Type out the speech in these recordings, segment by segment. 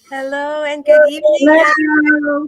Hello and good evening. Hello.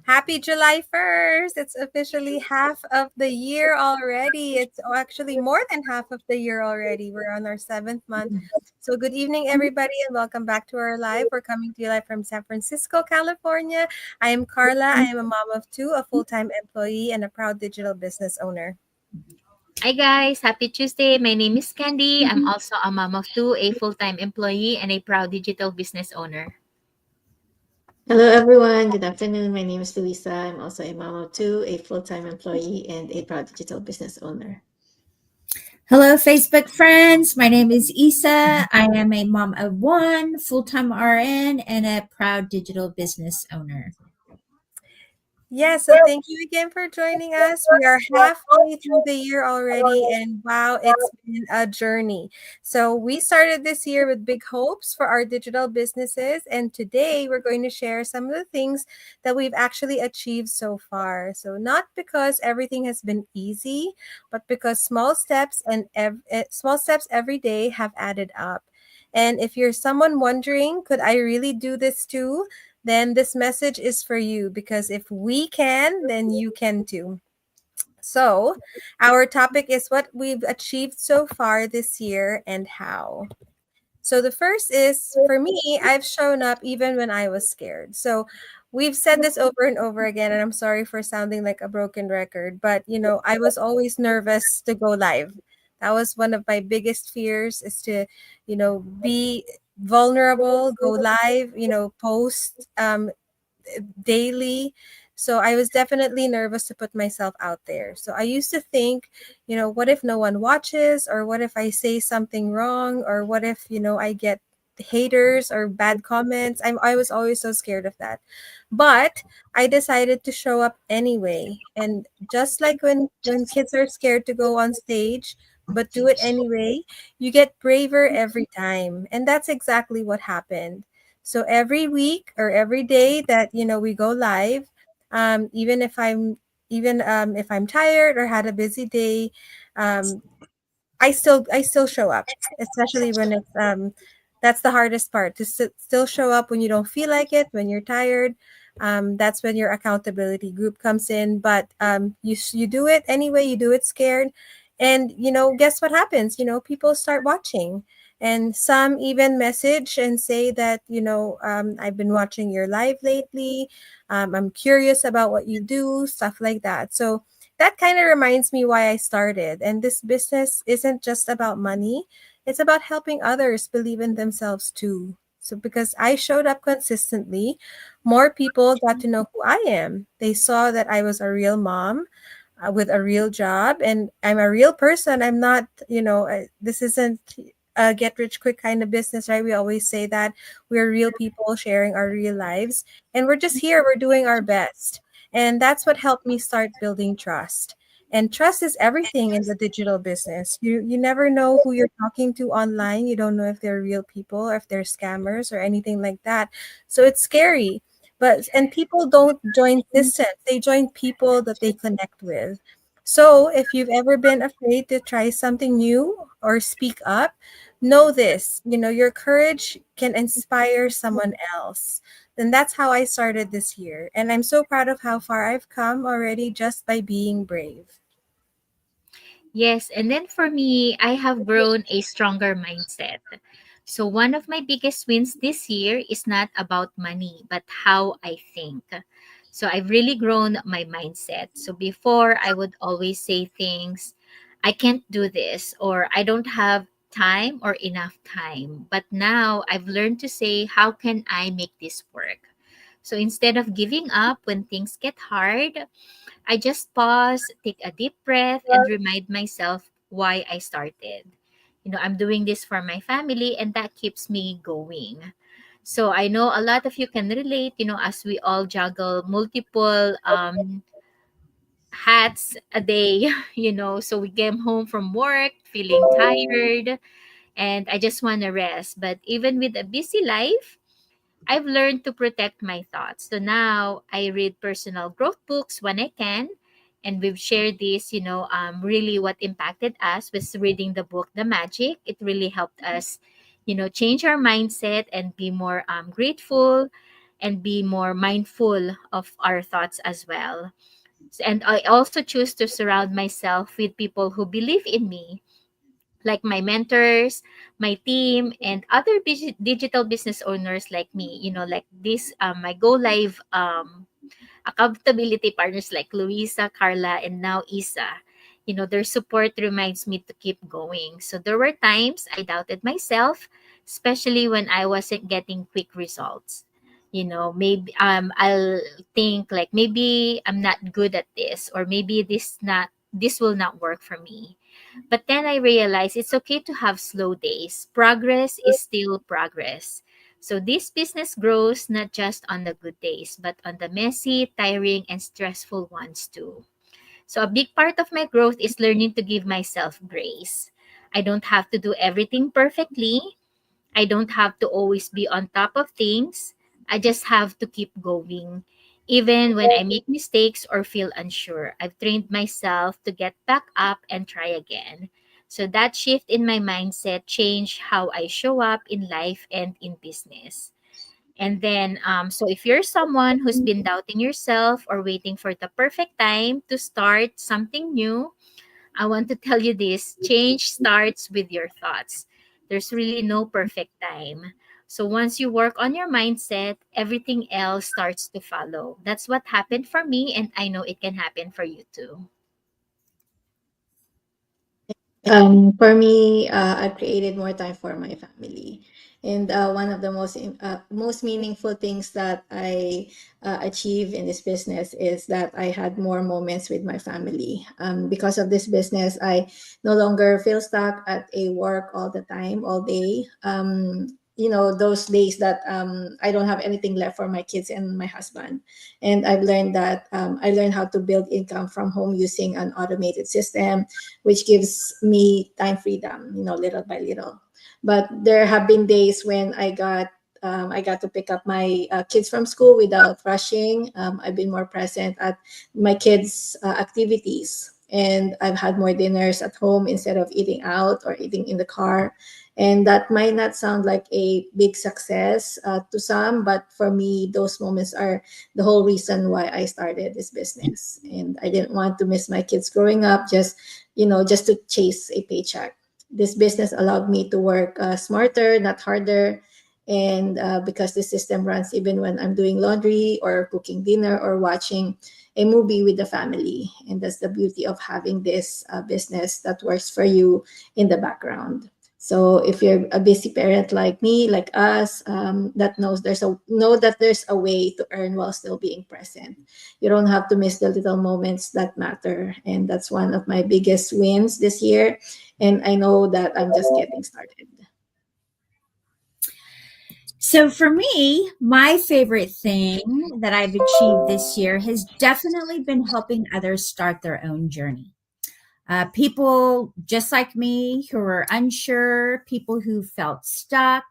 Happy July 1st. It's officially half of the year already. It's actually more than half of the year already. We're on our seventh month. So, good evening, everybody, and welcome back to our live. We're coming to you live from San Francisco, California. I am Carla. I am a mom of two, a full time employee, and a proud digital business owner. Hi guys, happy Tuesday. My name is Candy. I'm also a mom of two, a full-time employee, and a proud digital business owner. Hello, everyone. Good afternoon. My name is Luisa. I'm also a mom of two, a full-time employee, and a proud digital business owner. Hello, Facebook friends. My name is Isa. I am a mom of one, full time RN, and a proud digital business owner. Yes, so thank you again for joining us. We are halfway through the year already, and wow, it's been a journey. So, we started this year with big hopes for our digital businesses, and today we're going to share some of the things that we've actually achieved so far. So, not because everything has been easy, but because small steps every day have added up. And if you're someone wondering, could I really do this too? Then this message is for you because if we can, then you can too. So, our topic is what we've achieved so far this year and how. So, the first is for me, I've shown up even when I was scared. So, we've said this over and over again, and I'm sorry for sounding like a broken record, but I was always nervous to go live. That was one of my biggest fears is to, be vulnerable, go live, post daily. So I was definitely nervous to put myself out there. So I used to think, what if no one watches? Or what if I say something wrong? Or what if, I get haters or bad comments? I was always so scared of that. But I decided to show up anyway. And just like when kids are scared to go on stage, but do it anyway, you get braver every time. And that's exactly what happened. So every week or every day that we go live, even if I'm tired or had a busy day, um, I still show up, especially when it's that's the hardest part to still show up when you don't feel like it, when you're tired. That's when your accountability group comes in. But you do it anyway. You do it scared, and guess what happens? People start watching, and some even message and say that I've been watching your live lately. I'm curious about what you do, stuff like that. So that kind of reminds me why I started. And this business isn't just about money, it's about helping others believe in themselves too. So, because I showed up consistently, more people got to know who I am. They saw that I was a real mom with a real job and I'm a real person. I'm not, this isn't a get rich quick kind of business, right? We always say that we're real people sharing our real lives and we're just here, we're doing our best. And that's what helped me start building trust. And trust is everything in the digital business. You never know who you're talking to online. You don't know if they're real people or if they're scammers or anything like that. So it's scary. And people don't join systems. They join people that they connect with. So if you've ever been afraid to try something new or speak up, know this, your courage can inspire someone else. And that's how I started this year. And I'm so proud of how far I've come already just by being brave. Yes, and then for me, I have grown a stronger mindset. So one of my biggest wins this year is not about money, but how I think. So I've really grown my mindset. So before I would always say things, I can't do this or I don't have time or enough time. But now I've learned to say, how can I make this work? So instead of giving up when things get hard, I just pause, take a deep breath, and remind myself why I started. I'm doing this for my family, and that keeps me going. So I know a lot of you can relate, as we all juggle multiple hats a day, so we came home from work feeling tired, and I just want to rest. But even with a busy life, I've learned to protect my thoughts. So now I read personal growth books when I can. And we've shared this, really what impacted us was reading the book, The Magic. It really helped us, change our mindset and be more grateful and be more mindful of our thoughts as well. And I also choose to surround myself with people who believe in me, like my mentors, my team, and other digital business owners like me. Like this, my Go Live accountability partners like Luisa, Carla, and now Isa. Their support reminds me to keep going. So there were times I doubted myself, especially when I wasn't getting quick results. Maybe I'll think like maybe I'm not good at this, or maybe this will not work for me. But then I realized it's okay to have slow days. Progress is still progress. So this business grows not just on the good days, but on the messy, tiring, and stressful ones too. So a big part of my growth is learning to give myself grace. I don't have to do everything perfectly. I don't have to always be on top of things. I just have to keep going. Even when I make mistakes or feel unsure, I've trained myself to get back up and try again. So that shift in my mindset changed how I show up in life and in business. And then, so if you're someone who's been doubting yourself or waiting for the perfect time to start something new, I want to tell you this: change starts with your thoughts. There's really no perfect time. So once you work on your mindset, everything else starts to follow. That's what happened for me, and I know it can happen for you too. For me, I've created more time for my family, and one of the most meaningful things that I achieve in this business is that I had more moments with my family. Because of this business, I no longer feel stuck at a work all the time, all day. Those days that I don't have anything left for my kids and my husband. And I've learned that I learned how to build income from home using an automated system, which gives me time freedom, little by little. But there have been days when I got to pick up my kids from school without rushing. I've been more present at my kids' activities, and I've had more dinners at home instead of eating out or eating in the car. And that might not sound like a big success to some, but for me, those moments are the whole reason why I started this business. And I didn't want to miss my kids growing up just to chase a paycheck. This business allowed me to work smarter, not harder. And because the system runs even when I'm doing laundry or cooking dinner or watching a movie with the family. And that's the beauty of having this business that works for you in the background. So if you're a busy parent like me, like us, know that there's a way to earn while still being present. You don't have to miss the little moments that matter, and that's one of my biggest wins this year. And I know that I'm just getting started. So for me, my favorite thing that I've achieved this year has definitely been helping others start their own journey. People just like me who are unsure, people who felt stuck,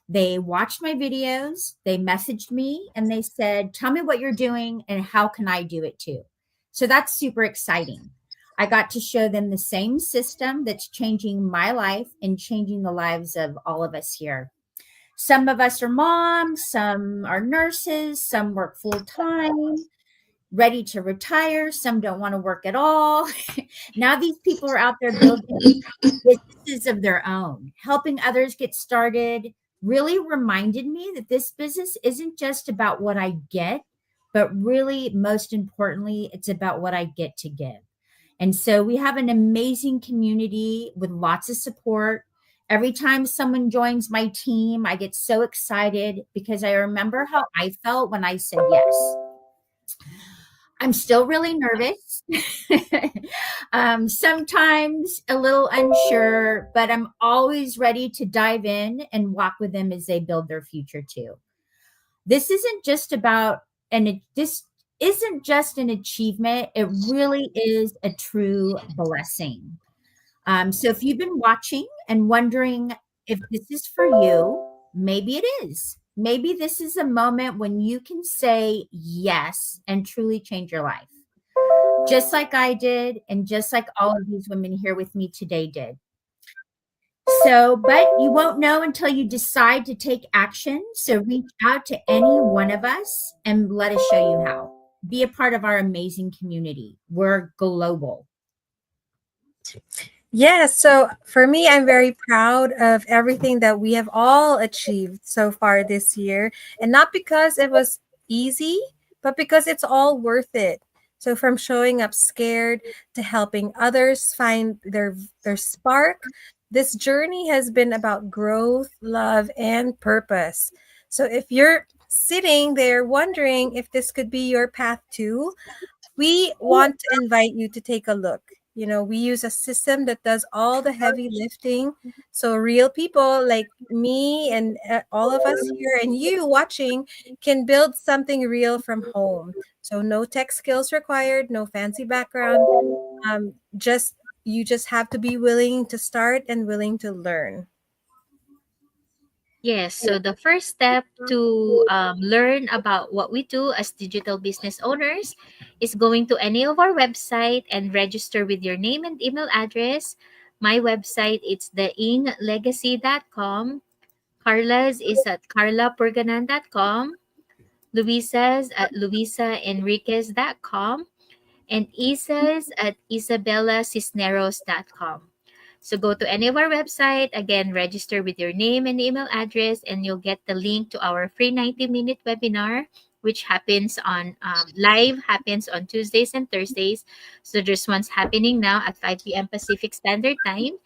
they watched my videos, they messaged me, and they said, "Tell me what you're doing and how can I do it too?" So that's super exciting. I got to show them the same system that's changing my life and changing the lives of all of us here. Some of us are moms, some are nurses, some work full time, ready to retire, some don't want to work at all. Now these people are out there building businesses of their own. Helping others get started really reminded me that this business isn't just about what I get, but really, most importantly, it's about what I get to give. And so we have an amazing community with lots of support. Every time someone joins my team, I get so excited because I remember how I felt when I said yes. I'm still really nervous, sometimes a little unsure, but I'm always ready to dive in and walk with them as they build their future too. This isn't just about this isn't just an achievement. It really is a true blessing. So if you've been watching and wondering if this is for you, maybe it is. Maybe this is a moment when you can say yes and truly change your life, just like I did, and just like all of these women here with me today did. But you won't know until you decide to take action. So reach out to any one of us and let us show you how. Be a part of our amazing community. We're global. Yes, so for me, I'm very proud of everything that we have all achieved so far this year. And not because it was easy, but because it's all worth it. So from showing up scared to helping others find their spark, this journey has been about growth, love, and purpose. So if you're sitting there wondering if this could be your path too, we want to invite you to take a look. We use a system that does all the heavy lifting. So, real people like me and all of us here and you watching can build something real from home. So, no tech skills required, no fancy background. Just you just have to be willing to start and willing to learn. Yes, so the first step to learn about what we do as digital business owners is going to any of our website and register with your name and email address. My website it's theinglegacy.com. Carla's is at carlapurganan.com. Luisa's at luisaenriquez.com. And Isa's at isabellacisneros.com. So go to any of our website, again, register with your name and email address, and you'll get the link to our free 90-minute webinar, which happens on live happens on Tuesdays and Thursdays. So there's one's happening now at 5 p.m. Pacific Standard Time.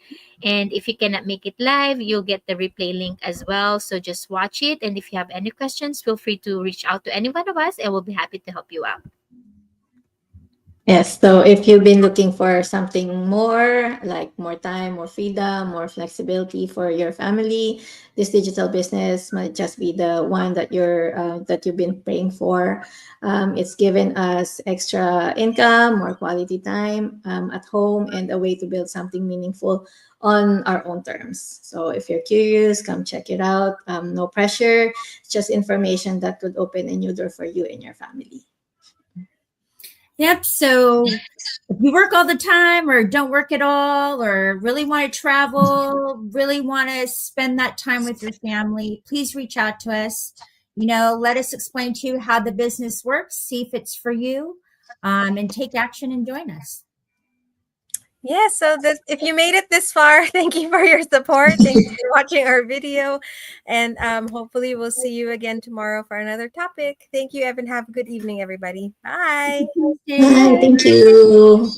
And if you cannot make it live, you'll get the replay link as well. So just watch it. And if you have any questions, feel free to reach out to any one of us and we'll be happy to help you out. Yes, so if you've been looking for something more, like more time, more freedom, more flexibility for your family, this digital business might just be the one that you've been praying for. It's given us extra income, more quality time at home, and a way to build something meaningful on our own terms. So if you're curious, come check it out. No pressure, it's just information that could open a new door for you and your family. Yep. So if you work all the time or don't work at all or really want to travel, really want to spend that time with your family, please reach out to us. Let us explain to you how the business works, see if it's for you, and take action and join us. Yeah, so if you made it this far, thank you for your support. Thank you for watching our video. And hopefully we'll see you again tomorrow for another topic. Thank you, Evan. Have a good evening, everybody. Bye. Bye, thank you.